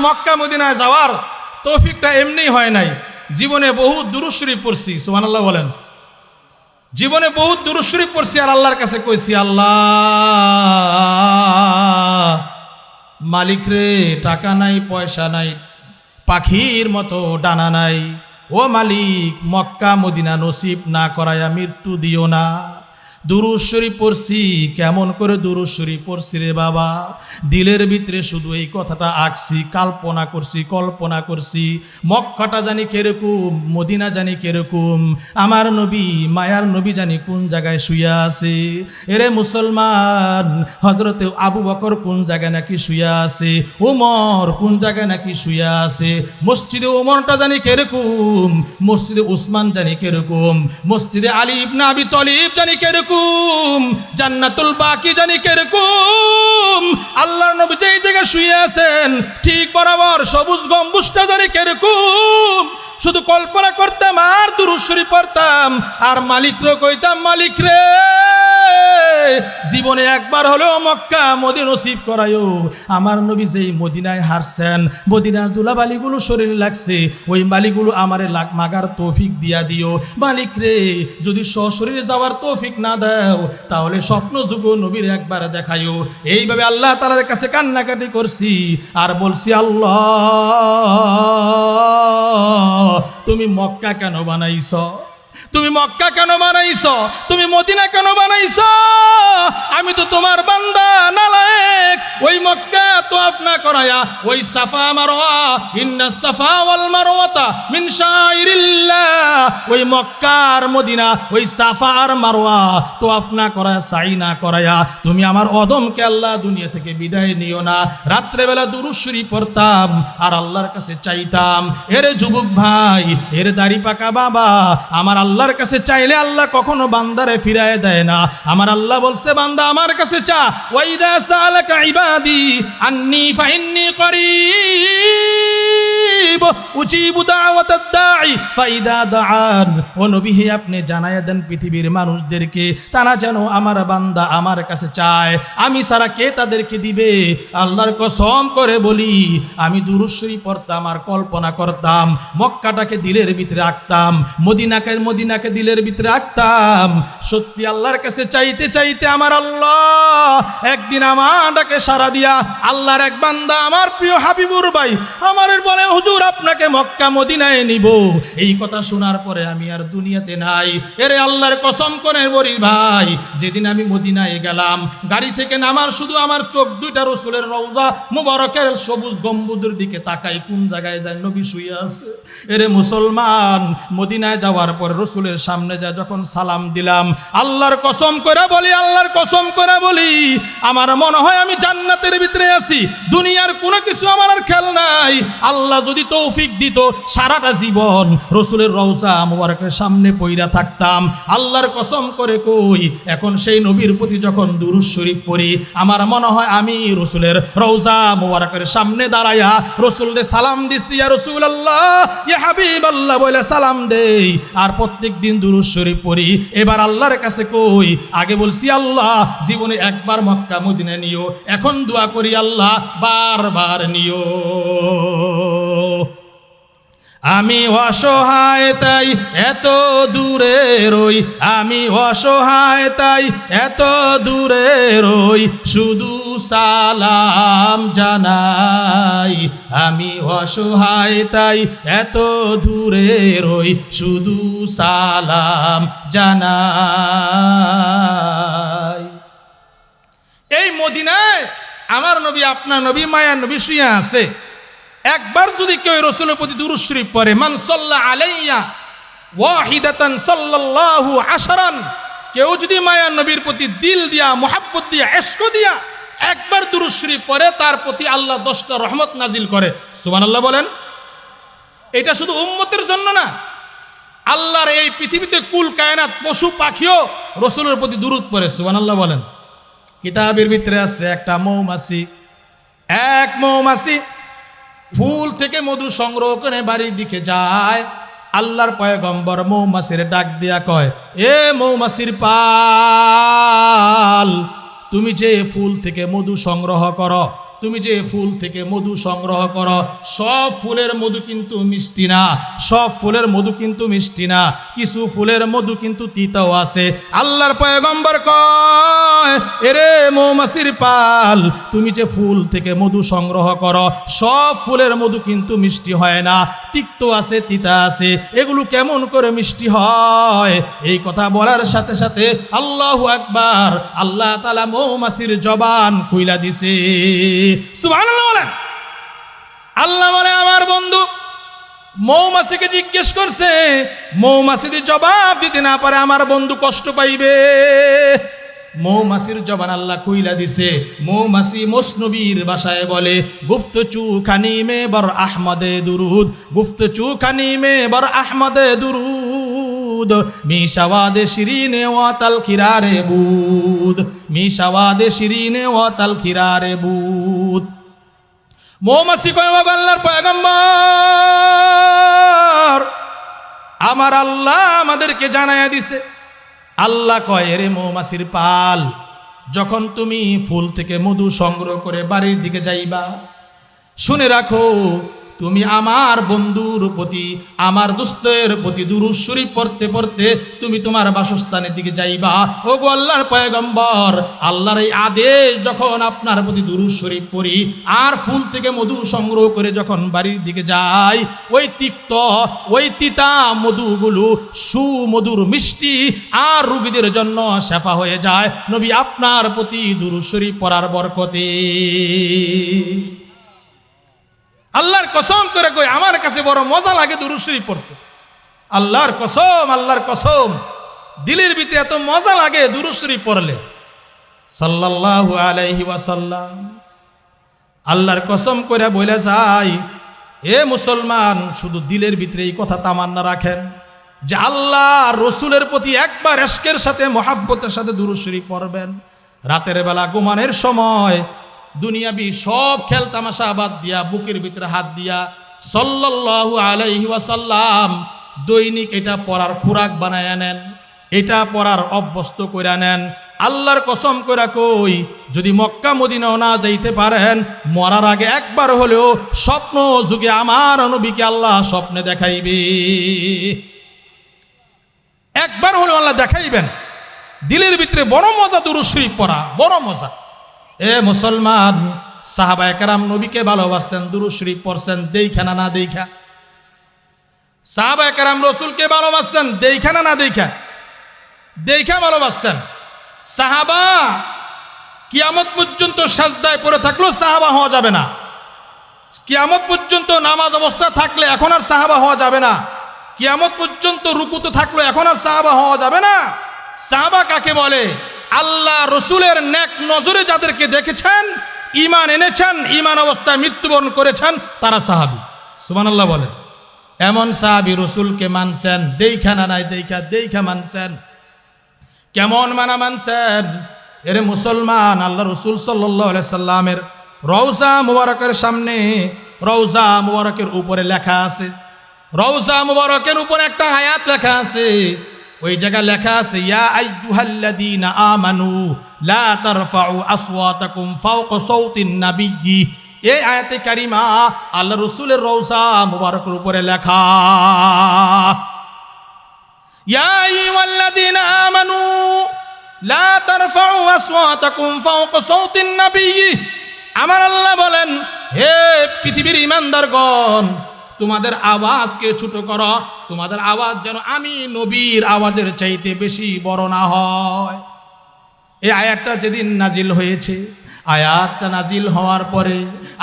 মক্কা মদিনায় যাওয়ার তৌফিকটা এমনি হয় নাই, জীবনে বহুত দুরূদ শরীফ পড়ছি, সুবহানাল্লাহ বলেন। জীবনে বহুত দুরূদ শরীফ পড়ছি আর আল্লাহর কাছে কইছি, আল্লাহ মালিক রে, টাকা নাই, পয়সা নাই, পাখির মতো ডানা নাই, ও মালিক মক্কা মদিনা নসিব না করায়া মৃত্যু দিও না। দুরূদ শরীফ পড়ছি, কেমন করে দুরূদ শরীফ পড়ছি রে বাবা, দিলের ভিতরে শুধু এই কথাটা আঁকছি, কল্পনা করছি মক্কাটা জানি কিরকম, মদিনা জানি কিরকম, আমার নবী মায়ার নবী জানি কোন জায়গায় শুয়া আছে। এরে মুসলমান, হযরতে আবু বকর কোন জায়গায় নাকি শুয়া আছে, ওমর কোন জায়গায় নাকি শুয়া আছে, মসজিদে ওমরটা জানি কিরকম, মসজিদে উসমান জানি কিরকম, মসজিদে আলী ইবনে আবি তালিব জানি কিরকম, জান্নাতুল বাকি জানি কিরকম, আল্লাহর নবী যেই জায়গায় শুয়ে আছেন ঠিক বরাবর সবুজ গম্বুজটা জানি কিরকম। শুধু কল্পনা করতাম আর দুরূদ শরীফ পড়তাম আর মালিকরে কইতাম, মালিক রে জীবনে একবার হলেও মক্কা মদিনা নসিব করায়ও। আমার নবী যেই মদিনায় হারছেন, মদিনার দুলাবালিগুলো শরীরে লাগছে, ওই বালিগুলো আমারে মাগার তৌফিক দিয়া দিও মালিক রে। যদি সশরীরে যাওয়ার তৌফিক না দাও তাহলে স্বপ্ন যুগ নবীর একবার দেখাইও। এইভাবে আল্লাহ তাআলার কাছে কান্নাকাটি করছি আর বলছি, আল্লাহ তুমি মক্কা কেন বানাইছ, তুমি মক্কা কেন বানাইছ, তুমি মদিনা কেন বানাইছ? আমি তো তোমার বান্দা নালায়েক। ওই মক্কা তওয়াফ না করায়া ওই সাফা মারওয়া, ইন্নাস সাফা ওয়াল মারওয়াতা মিন শাইরিল্লাহ, ওই মক্কা আর মদিনা, ওই সাফা আর মারওয়া তওয়াফ না করায়া, সাই না করায়া তুমি আমার অদমকে আল্লাহ দুনিয়া থেকে বিদায় নিও না। রাত্রেবেলা দুরূদ শরীফ পড়তাম আর আল্লাহর কাছে চাইতাম। এরে যুবক ভাই, এরে দাড়ি পাকা বাবা, আমার আল্লাহর কাছে চাইলে আল্লাহ কখনো বান্দারে ফিরায় দেয় না। আমার আল্লাহ বলছে, বান্দা আমার কাছে চা, ওয়াইদা সালাকা ইবাদি আন্নী ফাইন্নী করিব উজিবু দাওয়াতাদ দাঈ ফাইদা দাআন। ও নবী হে, আপনি জানায়া দেন পৃথিবীর মানুষদেরকে, তারা যেন আমার বান্দা আমার কাছে চায়, আমি ছাড়া কে তাদেরকে দিবে। আল্লাহর কসম করে বলি, আমি দুরূদ শরীফ পড়তাম আর কল্পনা করতাম, মক্কাটাকে দিলের ভিতরে আঁকতাম, মদিনাকে দিলের ভিতরে আঁকতাম। সত্যি আল্লাহর কাছে চাইতে চাইতে আমার আল্লাহ একদিন আমারটাকে সারা দিয়া, আল্লাহর এক বান্দা আমার প্রিয় হাবিবুর ভাই আমার বলে, হুজুর আপনাকে মক্কা মদিনায় নিব। এই কথা শোনার পরে আমি আর দুনিয়াতে নাই। এরে আল্লাহর কসম করে বলি ভাই, যেদিন আমি মদিনায় গেলাম, গাড়ি থেকে নামার শুধু আমার চোখ দুইটা রাসূলের রওজা মুবারকের সবুজ গম্বুজের দিকে তাকাই, কোন জায়গায় যায় নবী শুয়ে আছে। এরে মুসলমান, মদিনায় যাওয়ার পর রাসূলের সামনে যা যখন সালাম দিলাম, আল্লাহর কসম করে বলি আমার মনে হয় আমি জান্নাতের ভিতরে আছি, দুনিয়ার কোনো কিছু আমার আর খেয়াল নাই। আল্লাহ যদি তৌফিক দিত সারাটা জীবন রাসূলের রওজা মুবারকের সামনে পইরা থাকতাম। আল্লাহর কসম করে কই, এখন সেই নবীর প্রতি যখন দুরূদ শরীফ পড়ি, আমার মনে হয় আমি রাসূলের রওজা মুবারকের সামনে দাঁড়ায়া রাসূলকে সালাম দিছি, ইয়া রাসূলুল্লাহ, ইয়া হাবিবাল্লাহ বলে সালাম দেই আর প্রত্যেক দিন দুরূদ শরীফ পড়ি। এবার আল্লাহর কাছে কই, আগে বলছি আল্লাহ জীবনে একবার মক্কা মদিনা নিও, এখন দোয়া করি আল্লাহ বারবার নিও। আমি অসহায় তাই এত দূরে রই, আমি অসহায় তাই এত দূরে রই, শুধু সালাম জানাই। আমি অসহায় তাই এত দূরে রই, শুধু সালাম জানাই। এই মদিনায় আমার নবী, আপনার নবী, মায়ার নবী শুয়ে আছে। একবার যদি কেউ রাসূলের প্রতি দুরূদ শরীফ পড়ে, মান সাল্লা আলাইয়া ওয়াহিদাতান সাল্লাল্লাহু আশরান, কেউ যদি মায়ার নবীর প্রতি দিল দিয়া, মুহাব্বত দিয়া, ইশক দিয়া একবার দুরূদ শরীফ পড়ে, তার প্রতি আল্লাহ 10টা রহমত নাজিল করে। সুবহানাল্লাহ বলেন। এটা শুধু উম্মতের জন্য না, আল্লাহর এই পৃথিবীতে কুল কায়নাত পশু পাখিও রাসূলের প্রতি দুরূদ পড়ে। সুবহানাল্লাহ বলেন। কিতাবের ভিতরে আছে একটা মৌমাছি, এক মৌমাছি ফুল থেকে মধু সংগ্রহ করে বাড়ির দিকে যায়। আল্লাহর পয়গম্বর মৌমাছির ডাক দিয়া কয়, এ মৌমাছির পাল, তুমি যে ফুল থেকে মধু সংগ্রহ করো, তুমি যে ফুল থেকে মধু সংগ্রহ করো, সব ফুলের মধু কিন্তু মিষ্টি না, সব ফুলের মধু কিন্তু মিষ্টি না, কিছু ফুলের মধু কিন্তু তিতাও আছে। আল্লাহর পয়গম্বর কয়, এরে মৌমাছির পাল, তুমি যে ফুল থেকে মধু সংগ্রহ করো, সব ফুলের মধু কিন্তু মিষ্টি হয় না, তিক্ত আছে, তিতা আছে। এগুলো কেমন করে মিষ্টি হয়? এই কথা বলার সাথে সাথে আল্লাহু আকবার, আল্লাহ তাআলা মৌমাছির জবান খুইলা দিছে। সুবহানাল্লাহ বলেন। আল্লাহ বলে, আমার বন্ধু মৌমাছিকে জিজ্ঞেস করছে, মৌমাছি যদি জবাব দিতে না পারে আমার বন্ধু কষ্ট পাইবে। মৌমাছির জবান আল্লাহ খুইলা দিছে। মৌমাছি মসনবীর ভাষায় বলে, গুপ্ত চুখানি মে বর আহমদে দুরুদ, গুপ্ত চুখানি মে বর আহমদে দুরুদ, মিশাওয়াদে শিরিনে ওয়াতাল খিরারে বুদ, মিশাওয়াদে শিরিনে ওয়াতাল খিরারে বুদ। মৌমাছি কয়, আল্লাহর পয়গম্বর, আমার আল্লাহ আমাদেরকে জানায়া দিছে। আল্লাহ কয়, রে মৌমাছির পাল, যখন তুমি ফুল থেকে মধু সংগ্রহ করে বাড়ির দিকে যাইবা, শুনে রাখো, তুমি আমার বন্ধুর প্রতি, আমার দোস্তের প্রতি দুরূদ শরীফ পড়তে পড়তে তুমি তোমার বাসস্থানের দিকে যাইবা। ও গো আল্লাহর পয়গম্বর, আল্লাহর এই আদেশ, যখন আপনার প্রতি দুরূদ শরীফ পড়ি আর ফুল থেকে মধু সংগ্রহ করে যখন বাড়ির দিকে যাই, ওই তিক্ত, ওই তিতা মধুগুলো সুমধুর মিষ্টি আর রোগীদের জন্য শেফা হয়ে যায় নবী আপনার প্রতি দুরূদ শরীফ পড়ার বরকতে। আল্লাহর কসম করে কই, আমার কাছে বড় মজা লাগে দুরূদ শরীফ পড়তে। আল্লাহর কসম, আল্লাহর কসম, দিলের ভিতরে এত মজা লাগে দুরূদ শরীফ পড়লে। সাল্লাল্লাহু আলাইহি ওয়াসাল্লাম আল্লাহর কসম করে বলে যায়, এ মুসলমান, শুধু দিলের ভিতরে এই কথা তামান্না রাখেন যে আল্লাহ রসুলের প্রতি একবার ইশকের সাথে, মহাব্বতের সাথে দুরূদ শরীফ পড়বেন। রাতের বেলা ঘুমানোর সময় দুনিয়াবি সব খেল তামাশা বাদ দিয়া, বুকের ভিতরে হাত দিয়া সাল্লাল্লাহু আলাইহি ওয়াসাল্লাম দৈনিক এটা পড়ার খোরাক বানায় নেন, এটা পড়ার অভ্যস্ত করে নেন। আল্লাহর কসম করে কই, যদি মক্কা মদিনাও না যাইতে পারেন, মরার আগে একবার হলেও স্বপ্ন যুগে আমার নবীকে আল্লাহ স্বপ্নে দেখাইবে, একবার হলেও আল্লাহ দেখাইবেন। দিলের ভিতরে বড় মজা দুরূদ শরীফ পড়া, বড় মজা। এ মুসলমান, সাহাবায়ে কেরাম নবীকে ভালোবাসতেন, দুরূদ শরীফ পড়ছেন, দেইখা না দেইখা? সাহাবায়ে কেরাম রাসূলকে ভালোবাসতেন, দেইখা না দেইখা? দেইখা ভালোবাসতেন। সাহাবা কিয়ামত পর্যন্ত সাজদায় পড়ে থাকলেও সাহাবা হওয়া যাবে না। কিয়ামত পর্যন্ত নামাজ অবস্থা থাকলে এখন আর সাহাবা হওয়া যাবে না। কিয়ামত পর্যন্ত রুকুতে থাকলো এখন আর সাহাবা হওয়া যাবে না। সাহাবা কাকে বলে? আল্লাহ রসুলের নেক নজরে যাদেরকে দেখেছেন, ঈমান এনেছেন, ঈমান অবস্থায় মৃত্যুবরণ করেছেন, তারা সাহাবী। সুবহানাল্লাহ বলেন। এমন সাহাবী রসুলকে মানছেন, দেইখা না নাই দেইখা, দেইখা মানছেন। কেমন মানা মানছেন? এরে মুসলমান, আল্লাহ রসুল সাল্লাল্লাহু আলাইহি সাল্লামের রওজা মুবারকের সামনে, রওজা মুবারকের উপরে লেখা আছে, রওজা মুবারকের উপরে একটা আয়াত লেখা আছে। ওই জায়গা লেখা আছে, ইয়া আইয়ুহাল্লাযীনা আমানু লা তারফাউ আসওয়াতাকুম ফাওকা সাওতিন নাবিয়্যি। এই আয়াতে কারিমা আল্লাহ রসুলের রওজা মুবারকের উপরে লেখা, ইয়া আইয়ুহাল্লাযীনা আমানু লা তারফাউ আসওয়াতাকুম ফাওকা সাওতিন নাবিয়্যি। আমার আল্লাহ বলেন, হে পৃথিবীর ঈমানদারগণ, তোমাদের আওয়াজকে ছোট করো, তোমাদের আওয়াজ যেন আমি নবীর আওয়াজের চাইতে বেশি বড় না হয়। এই আয়াতটা যেদিন নাজিল হয়েছে, আয়াতটা নাজিল হওয়ার পরে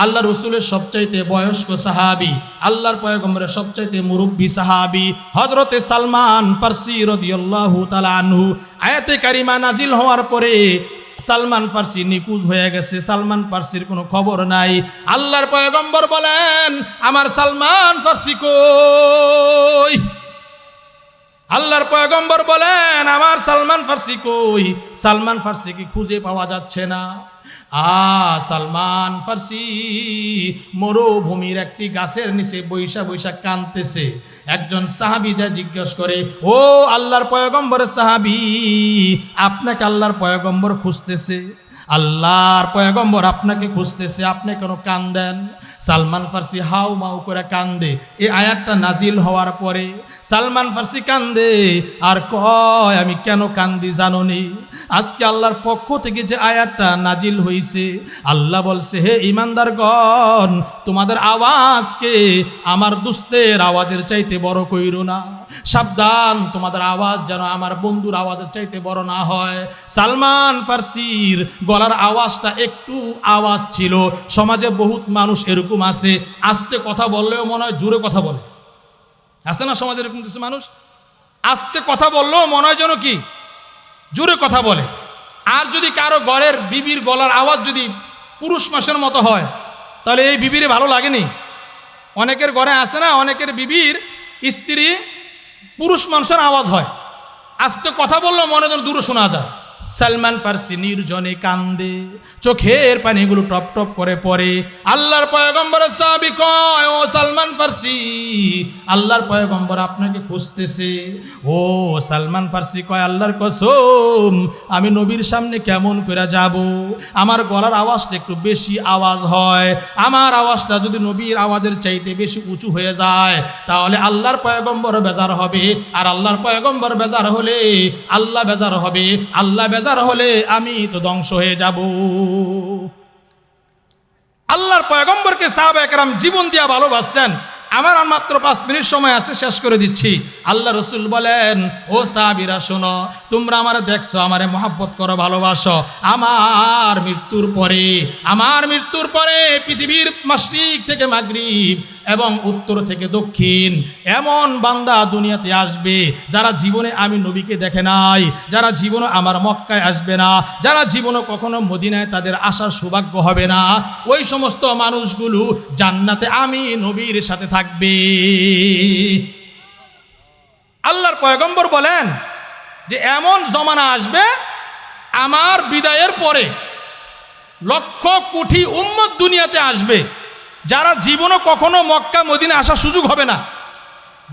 আল্লাহ রসুলের সবচাইতে বয়স্ক সাহাবী, আল্লাহর পয়গম্বরের সবচাইতে মুরব্বী সাহাবী হযরতে সালমান ফারসি রাদিয়াল্লাহু তাআলা আনহু, আয়াতে কারিমা নাজিল হওয়ার পরে সালমান ফারসি নিখোঁজ হয়ে গেছে, সালমান ফারসির কোনো খবর নাই। আল্লাহর পয়গম্বর বলেন, আমার সালমান ফারসি কই? আল্লাহর পয়গম্বর বলেন, আমার সালমান ফারসি কই? সালমান ফারসিকে খুঁজে পাওয়া যাচ্ছে না। সালমান ফারসি মরুভূমির একটি গাছের নিচে বৈশা বৈশা কাঁদতেছে। একজন সাহাবী যা জিজ্ঞেস করে, ও আল্লাহর পয়গম্বরের সাহাবী, আপনাকে আল্লাহর পয়গম্বর খুঁজতেছে। আল্লাহর পয়গম্বর আপনাকে খুঁজতেছে, আপনি কেন কান্দেন? সালমান ফার্সি হাউ মাউ করে কান্দে। এই আয়াতটা নাজিল হওয়ার পরে সালমান ফার্সি কান্দে আর কয়, আমি কেন কান্দি জানোনি? আজকে আল্লাহর পক্ষ থেকে যে আয়াতটা নাজিল হয়েছে, আল্লাহ বলছে, হে ঈমানদারগণ, তোমাদের আওয়াজকে আমার দুস্তের আওয়াজের চাইতে বড় কইরো না। সাবধান, তোমাদের আওয়াজ যেন আমার বন্ধুর আওয়াজের চাইতে বড় না হয়। সালমান ফার্সির গলার আওয়াজটা একটু আওয়াজ ছিল। সমাজে বহুত মানুষ এরকম আছে, আস্তে কথা বললেও মনে হয় জোরে কথা বলে। আছে না সমাজে এরকম কিছু মানুষ? আস্তে কথা বললেও মনে হয় যেন কি জোরে কথা বলে। আর যদি কারো ঘরের বিবির গলার আওয়াজ যদি পুরুষ মাসের মতো হয়, তাহলে এই বিবিরে ভালো লাগেনি? অনেকের ঘরে আছে না, অনেকের বিবির স্ত্রী পুরুষ মানুষের আওয়াজ হয়, আস্তে কথা বললেও মনে যেন দূরে শোনা যায়। সালমান ফার্সি নির্জনে কান্দে, চোখের পানিগুলো টপ টপ করে পড়ে। আল্লাহর পয়গম্বরের সাহাবী কয়, ও সালমান ফার্সি, আল্লাহর পয়গম্বর আপনাকে খুঁজতেছে। ও সালমান ফার্সি কয়, আল্লাহর কসম, আমি নবীর সামনে কেমন করে যাব? আমার গলার আওয়াজটা একটু বেশি আওয়াজ হয়। আমার আওয়াজটা যদি নবীর আওয়াজের চাইতে বেশি উঁচু হয়ে যায়, তাহলে আল্লাহর পয়গম্বর বেজার হবে। আর আল্লাহর পয়গম্বর বেজার হলে আল্লাহ বেজার হবে। আল্লাহ বেজার হলে আমি তো ধ্বংস হয়ে যাব। আল্লাহর পয়গম্বরকে সাহাবায়ে কেরাম জীবন দিয়া ভালোবাসছেন। আমার আর মাত্র 5 মিনিট সময় আছে, শেষ করে দিচ্ছি। আল্লাহ রসুল বলেন, ও সাহাবীরা শোনো, তোমরা আমারে দেখছো, আমারে মহব্বত করো, ভালোবাসো। আমার মৃত্যুর পরে পৃথিবীর মাশরিক থেকে মাগরিব এবং উত্তর থেকে দক্ষিণ এমন বান্দা দুনিয়াতে আসবে যারা জীবনে আমি নবীকে দেখে নাই, যারা জীবনে আমার মক্কায় আসবে না, যারা জীবনে কখনো মদিনায় তাদের আসার সৌভাগ্য হবে না। ওই সমস্ত মানুষগুলো জান্নাতে আমি নবীর সাথে থাকবে। আল্লাহর পয়গম্বর বলেন যে এমন জমানা আসবে আমার বিদায়ের পরে লক্ষ কোটি উম্মত দুনিয়াতে আসবে যারা জীবনে কখনো মক্কা মদিনা আসার সুযোগ হবে না,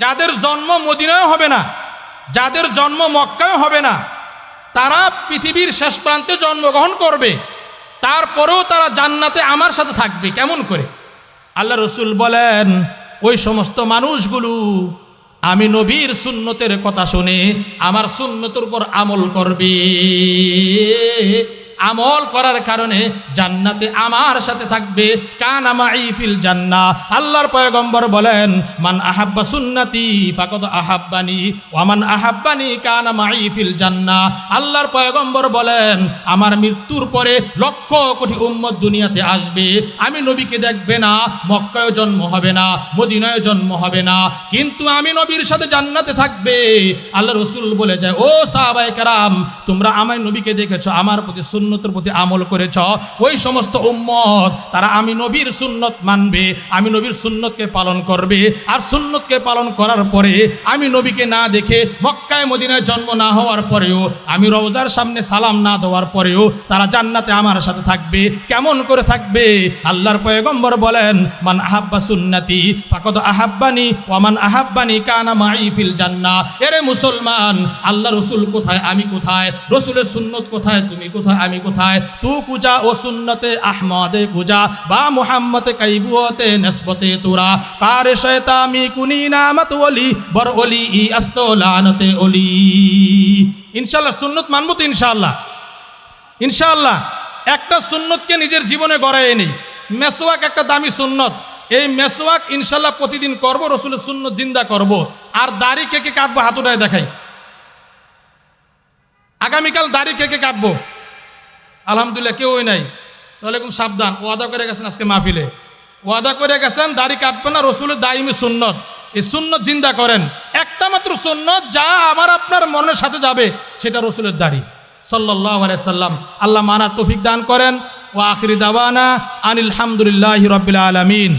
যাদের জন্ম মদিনায় হবে না, যাদের জন্ম মক্কায় হবে না, তারা পৃথিবীর শেষ প্রান্তে জন্মগ্রহণ করবে, তারপরেও তারা জান্নাতে আমার সাথে থাকবে। কেমন করে? আল্লাহ রসুল বলেন, ওই সমস্ত মানুষগুলো আমি নবীর সুন্নতের কথা শুনে আমার সুন্নতের উপর আমল করবে। আমল করার কারণে জান্নাতে আমার সাথে থাকবে। কানা মাই ফিল জান্নাহ। আল্লাহর পয়গম্বর বলেন, মান আহাব্বা সুন্নতি ফাকাদ আহাব্বানি ওয়া মান আহাব্বানি কানা মাই ফিল জান্নাহ। আল্লাহর পয়গম্বর বলেন, আমার মৃত্যুর পরে লক্ষ কোটি উম্মত দুনিয়াতে আসবে, আমি নবীকে দেখবে না, মক্কায় জন্ম হবে না, মদিনায় জন্ম হবে না, কিন্তু আমি নবীর সাথে জান্নাতে থাকবে। আল্লাহ রসুল বলে যায়, ও সাহাবায়ে কেরাম, তোমরা আমার নবীকে দেখেছো, আমার প্রতি সুন্নতের প্রতি আমল করেছ, ওই সমস্ত উম্মত তারা আমি নবীর সুন্নত মানবে, আমি নবীর সুন্নতকে পালন করবে। আর সুন্নতকে পালন করার পরে আমি নবীকে না দেখে মক্কায় মদিনায় জন্ম না হওয়ার পরেও, আমি রওজার সামনে সালাম না দেওয়ার পরেও তারা জান্নাতে আমার সাথে থাকবে। কেমন করে থাকবে? আল্লাহর পয়গম্বর বলেন, মান আহাব্বা সুন্নতি ফাকাদ আহাব্বানি ওয়া মান আহাব্বানি কানা মাই ফিল জান্নাহ। এরে মুসলমান, আল্লাহ রসুল কোথায়, আমি কোথায়? রসুলের সুন্নত কোথায়, তুমি কোথায়, আমি কোথায়? তু কুজা ও সুন্নতে আহমদে কুজা বা মুহাম্মদে কাইবুতে নসবতে তুরা কারে শয়তামি কুনি নামত ওলি বর ওলি ই আস্তলানতে ওলি। ইনশাআল্লাহ সুন্নত মানবো তো ইনশাআল্লাহ। ইনশাআল্লাহ একটা সুন্নতকে নিজের জীবনে গড়ায় নেই। মেসওয়াক একটা দামি সুন্নত, এই মেসওয়াক ইনশাআল্লাহ প্রতিদিন করব, রসুলের সুন্নত জিন্দা করব। আর দাড়ি কে কে কাটবো হাত উঠায় দেখাই। আগামীকাল দাড়ি কে কে কাটবো? আলহামদুলিল্লাহ কেউই নাই। তাহলে কোন সাবধান, ওয়াদা করে গেছেন আজকে মাহফিলে, ওয়াদা করে গেছেন দাড়ি কাটবেন না, রসুলের দাইমি সুন্নত, এই সুন্নত জিন্দা করেন। একটা মাত্র সুন্নত যা আমার আপনার মনের সাথে যাবে, সেটা রসুলের দাড়ি সাল্লাল্লাহু আলাইহি সাল্লাম। আল্লাহ মানার তৌফিক দান করেন। ওয়া আখিরি দাওয়ানা আনিল হামদুলিল্লাহি রাব্বিল আলামিন।